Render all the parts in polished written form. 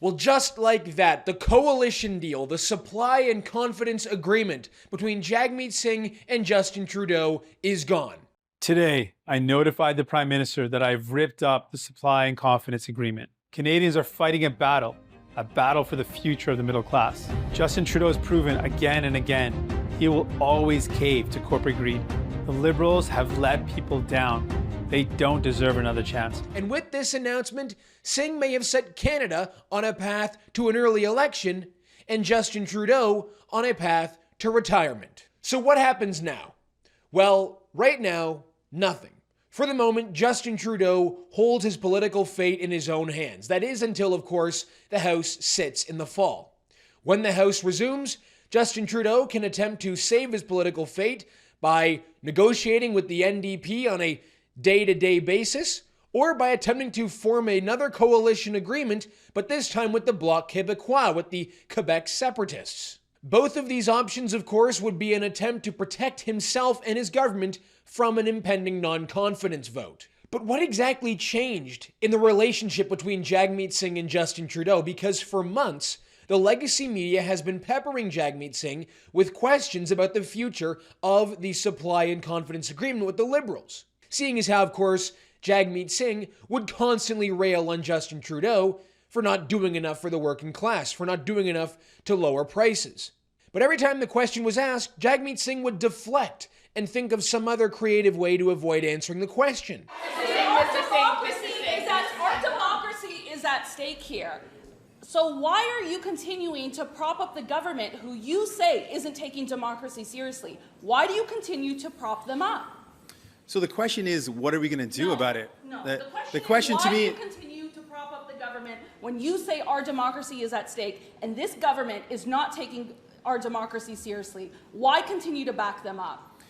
Well, just like that, the coalition deal, the supply and confidence agreement between Jagmeet Singh and Justin Trudeau is gone. Today, I notified the Prime Minister that I've ripped up the supply and confidence agreement. Canadians are fighting a battle for the future of the middle class. Justin Trudeau has proven again and again he will always cave to corporate greed. The Liberals have let people down. They don't deserve another chance. And with this announcement, Singh may have set Canada on a path to an early election and Justin Trudeau on a path to retirement. So what happens now? Well, right now, nothing. For the moment, Justin Trudeau holds his political fate in his own hands. That is until, of course, the House sits in the fall. When the House resumes, Justin Trudeau can attempt to save his political fate by negotiating with the NDP on a day-to-day basis, or by attempting to form another coalition agreement, but this time with the Bloc Québécois, with the Quebec separatists. Both of these options, of course, would be an attempt to protect himself and his government from an impending non-confidence vote. But what exactly changed in the relationship between Jagmeet Singh and Justin Trudeau? Because for months, the legacy media has been peppering Jagmeet Singh with questions about the future of the supply and confidence agreement with the Liberals. Seeing as how, of course, Jagmeet Singh would constantly rail on Justin Trudeau for not doing enough for the working class, for not doing enough to lower prices. But every time the question was asked, Jagmeet Singh would deflect and think of some other creative way to avoid answering the question. Our democracy is at stake here. So why are you continuing to prop up the government who you say isn't taking democracy seriously? Why do you continue to prop them up? So the question is, what are we going to do about it? No, the question is, to why me, do you continue to prop up the government when you say our democracy is at stake and this government is not taking our democracy seriously? Why continue to back them up?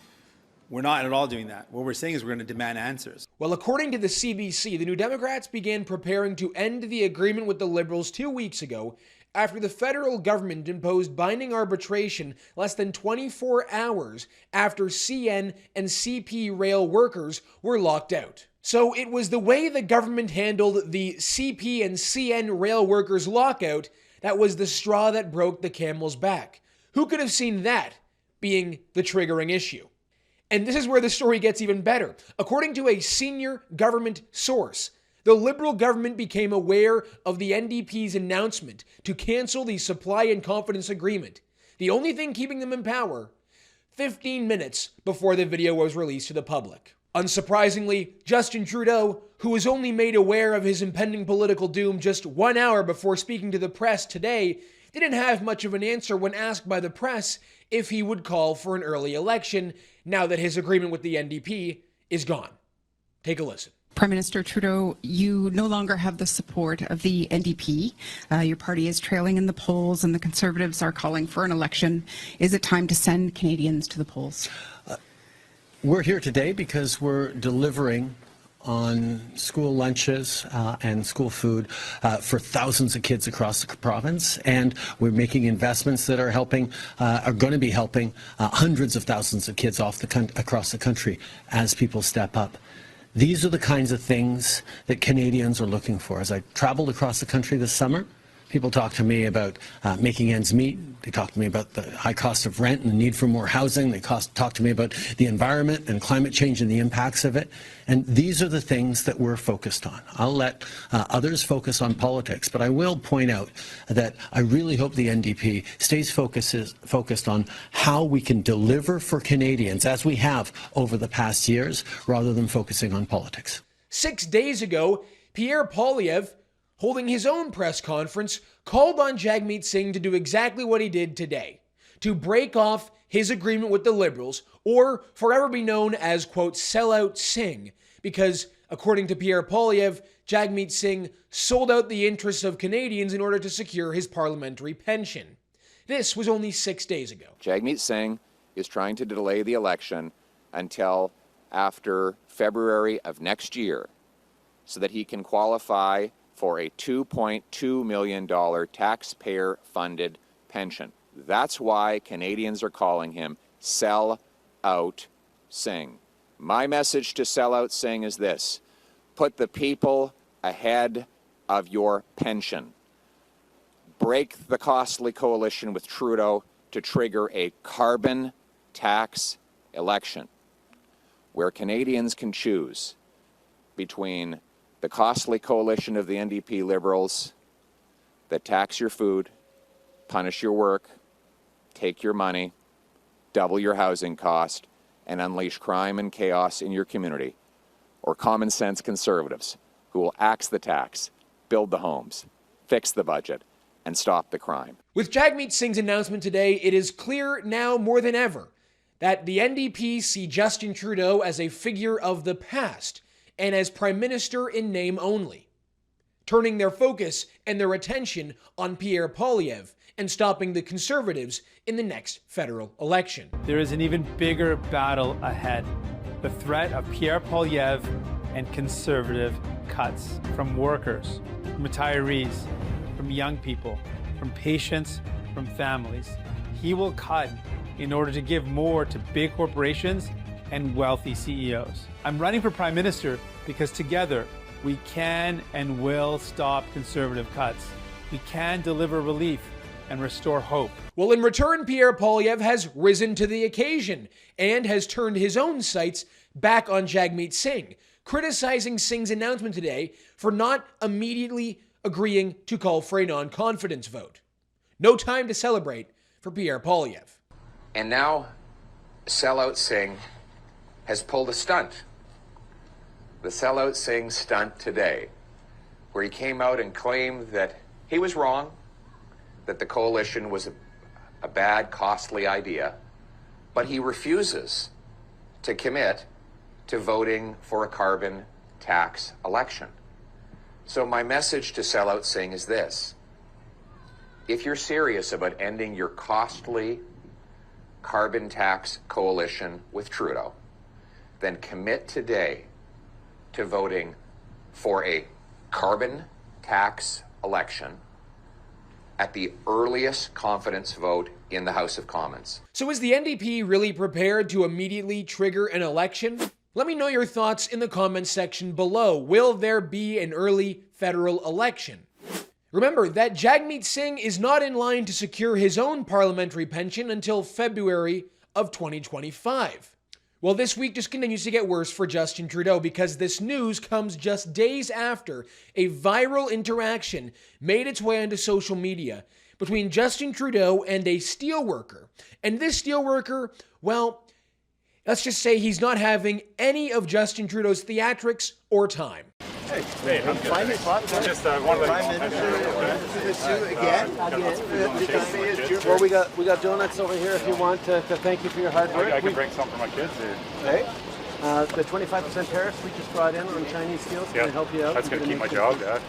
we're not at all doing that. What we're saying is we're going to demand answers. Well, according to the CBC, the New Democrats began preparing to end the agreement with the Liberals 2 weeks ago after the federal government imposed binding arbitration less than 24 hours after CN and CP rail workers were locked out. So it was the way the government handled the CP and CN rail workers lockout that was the straw that broke the camel's back. Who could have seen that being the triggering issue? And this is where the story gets even better. According to a senior government source, the Liberal government became aware of the NDP's announcement to cancel the supply and confidence agreement, the only thing keeping them in power, 15 minutes before the video was released to the public. Unsurprisingly, Justin Trudeau, who was only made aware of his impending political doom just 1 hour before speaking to the press today, didn't have much of an answer when asked by the press if he would call for an early election now that his agreement with the NDP is gone. Take a listen. Prime Minister Trudeau, you no longer have the support of the NDP. Your party is trailing in the polls and the Conservatives are calling for an election. Is it time to send Canadians to the polls? We're here today because we're delivering on school lunches and school food for thousands of kids across the province, and we're making investments that are helping, are going to be helping hundreds of thousands of kids across the country as people step up. These are the kinds of things that Canadians are looking for. As I traveled across the country this summer, people talk to me about making ends meet. They talk to me about the high cost of rent and the need for more housing. They talk to me about the environment and climate change and the impacts of it. And these are the things that we're focused on. I'll let others focus on politics, but I will point out that I really hope the NDP stays focused on how we can deliver for Canadians, as we have over the past years, rather than focusing on politics. 6 days ago, Pierre Poilievre, holding his own press conference, called on Jagmeet Singh to do exactly what he did today, to break off his agreement with the Liberals, or forever be known as, quote, sellout Singh, because, according to Pierre Poilievre, Jagmeet Singh sold out the interests of Canadians in order to secure his parliamentary pension. This was only 6 days ago. Jagmeet Singh is trying to delay the election until after February of next year so that he can qualify for a $2.2 million taxpayer-funded pension. That's why Canadians are calling him Sell Out Singh. My message to Sell Out Singh is this: put the people ahead of your pension. break the costly coalition with Trudeau to trigger a carbon tax election where Canadians can choose between the costly coalition of the NDP Liberals that tax your food, punish your work, take your money, double your housing cost, and unleash crime and chaos in your community, or common sense Conservatives who will axe the tax, build the homes, fix the budget, and stop the crime. With Jagmeet Singh's announcement today, it is clear now more than ever that the NDP see Justin Trudeau as a figure of the past and as Prime Minister in name only, turning their focus and their attention on Pierre Poilievre and stopping the Conservatives in the next federal election. There is an even bigger battle ahead. The threat of Pierre Poilievre and Conservative cuts from workers, from retirees, from young people, from patients, from families. He will cut in order to give more to big corporations and wealthy CEOs. I'm running for Prime Minister because together we can and will stop Conservative cuts. We can deliver relief and restore hope. Well, in return, Pierre Poilievre has risen to the occasion and has turned his own sights back on Jagmeet Singh, criticizing Singh's announcement today for not immediately agreeing to call for a non-confidence vote. No time to celebrate for Pierre Poilievre. And now, sellout Singh has pulled a stunt. The sellout Singh stunt today, where he came out and claimed that he was wrong, that the coalition was a bad, costly idea, but he refuses to commit to voting for a carbon tax election. So my message to sellout Singh is this: if you're serious about ending your costly carbon tax coalition with Trudeau, then commit today to voting for a carbon tax election at the earliest confidence vote in the House of Commons. So is the NDP really prepared to immediately trigger an election? Let me know your thoughts in the comments section below. Will there be an early federal election? Remember that Jagmeet Singh is not in line to secure his own parliamentary pension until February of 2025. Well, this week just continues to get worse for Justin Trudeau because this news comes just days after a viral interaction made its way onto social media between Justin Trudeau and a steelworker. And this steelworker, well, let's just say he's not having any of Justin Trudeau's theatrics or time. Hey, I'm fine. Just one of the Prime Minister again. Well, we got donuts over here if you want to thank you for your hard work. I can bring some for my kids here. Okay. The 25% tariffs we just brought in on Chinese steel is going to help you out. That's going to keep my job, Dad.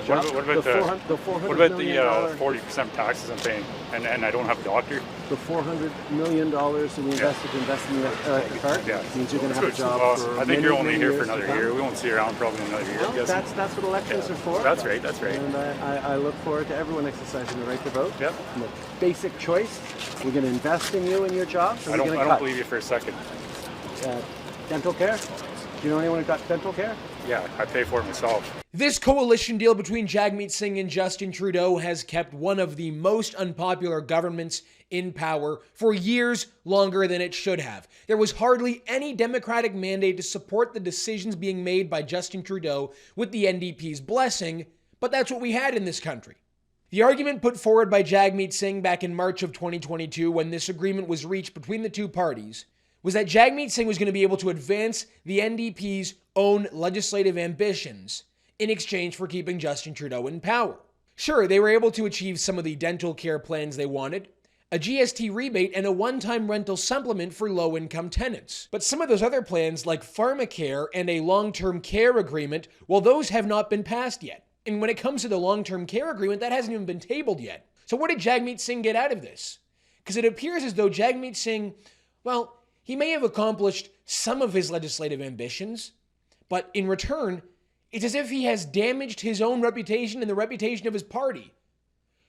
What about the 40% taxes I'm paying? And I don't have a doctor? The $400 million that we invested to invest in the electric car means you're going to have a job for I think you're only here for another year. We won't see you around probably another year. Well, that's what elections are for. That's right. And I look forward to everyone exercising the right to vote. Yep. Basic choice. We're going to invest in you and your job. I don't believe you for a second. Dental care? Do you know anyone who got dental care? Yeah, I pay for it myself. This coalition deal between Jagmeet Singh and Justin Trudeau has kept one of the most unpopular governments in power for years longer than it should have. There was hardly any Democratic mandate to support the decisions being made by Justin Trudeau with the NDP's blessing, but that's what we had in this country. The argument put forward by Jagmeet Singh back in March of 2022 when this agreement was reached between the two parties was that Jagmeet Singh was going to be able to advance the NDP's own legislative ambitions in exchange for keeping Justin Trudeau in power. Sure, they were able to achieve some of the dental care plans they wanted, a GST rebate, and a one-time rental supplement for low-income tenants. But some of those other plans, like pharmacare and a long-term care agreement, well, those have not been passed yet. And when it comes to the long-term care agreement, that hasn't even been tabled yet. So what did Jagmeet Singh get out of this? Because it appears as though Jagmeet Singh, well, he may have accomplished some of his legislative ambitions, but in return, it's as if he has damaged his own reputation and the reputation of his party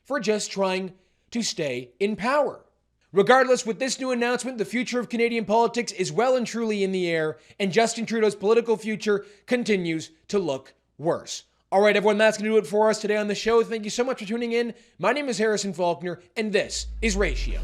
for just trying to stay in power. Regardless, with this new announcement, the future of Canadian politics is well and truly in the air, and Justin Trudeau's political future continues to look worse. All right, everyone, that's going to do it for us today on the show. Thank you so much for tuning in. My name is Harrison Faulkner, and this is Ratio.